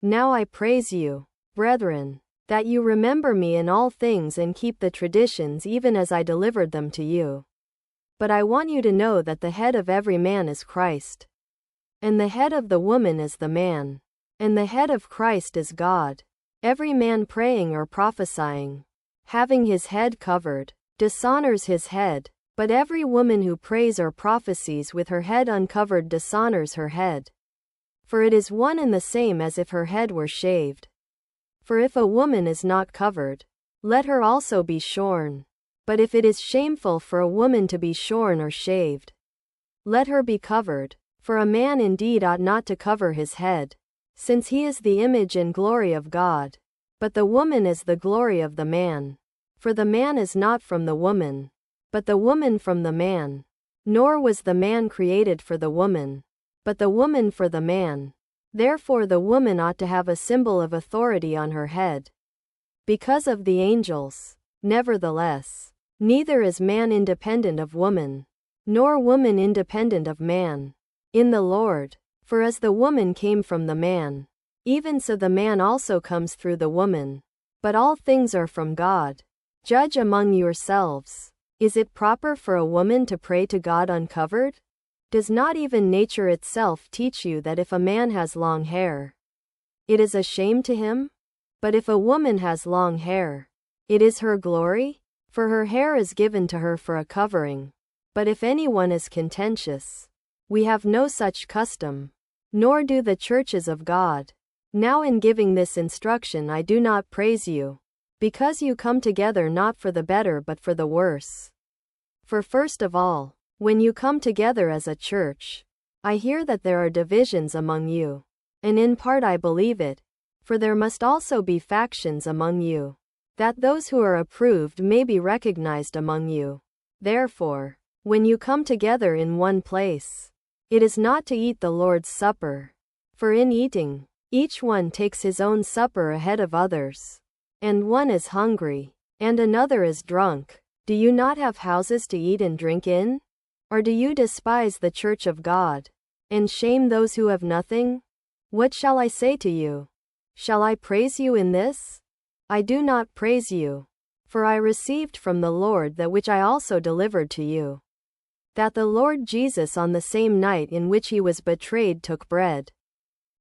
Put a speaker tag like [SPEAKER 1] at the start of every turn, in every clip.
[SPEAKER 1] Now I praise you, brethren, that you remember me in all things and keep the traditions even as I delivered them to you. But I want you to know that the head of every man is Christ. And the head of the woman is the man. And the head of Christ is God. Every man praying or prophesying, having his head covered, dishonors his head, but every woman who prays or prophesies with her head uncovered dishonors her head. For it is one and the same as if her head were shaved. For if a woman is not covered, let her also be shorn. But if it is shameful for a woman to be shorn or shaved, let her be covered. For a man indeed ought not to cover his head, since he is the image and glory of God. But the woman is the glory of the man. For the man is not from the woman, but the woman from the man. Nor was the man created for the woman, but the woman for the man. Therefore the woman ought to have a symbol of authority on her head, because of the angels. Nevertheless, neither is man independent of woman, nor woman independent of man, in the Lord. For as the woman came from the man, even so the man also comes through the woman. But all things are from God. Judge among yourselves. Is it proper for a woman to pray to God uncovered? Does not even nature itself teach you that if a man has long hair, it is a shame to him? But if a woman has long hair, it is her glory? For her hair is given to her for a covering. But if anyone is contentious, we have no such custom, nor do the churches of God. Now in giving this instruction I do not praise you, because you come together not for the better but for the worse. For first of all, when you come together as a church, I hear that there are divisions among you. And in part I believe it, for there must also be factions among you, that those who are approved may be recognized among you. Therefore, when you come together in one place, it is not to eat the Lord's Supper. For in eating, each one takes his own supper ahead of others. And one is hungry, and another is drunk. Do you not have houses to eat and drink in? Or do you despise the church of God, and shame those who have nothing? What shall I say to you? Shall I praise you in this? I do not praise you. For I received from the Lord that which I also delivered to you, that the Lord Jesus on the same night in which he was betrayed took bread.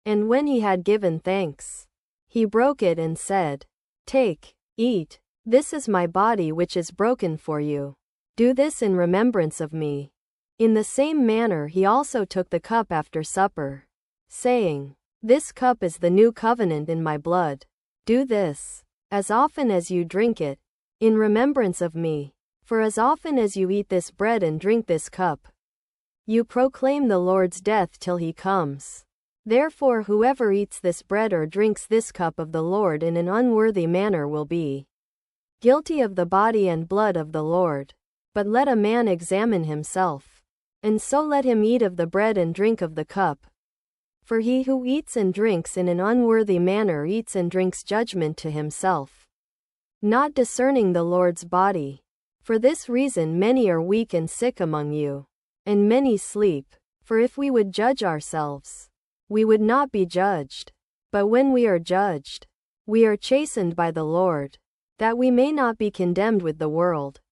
[SPEAKER 1] And when he had given thanks, he broke it and said, "Take, eat, this is my body which is broken for you. Do this in remembrance of me." In the same manner he also took the cup after supper, saying, "This cup is the new covenant in my blood. Do this, as often as you drink it, in remembrance of me. For as often as you eat this bread and drink this cup, you proclaim the Lord's death till he comes. Therefore whoever eats this bread or drinks this cup of the Lord in an unworthy manner will be guilty of the body and blood of the Lord. But let a man examine himself, and so let him eat of the bread and drink of the cup. For he who eats and drinks in an unworthy manner eats and drinks judgment to himself, not discerning the Lord's body. For this reason many are weak and sick among you, and many sleep. For if we would judge ourselves, we would not be judged. But when we are judged, we are chastened by the Lord, that we may not be condemned with the world.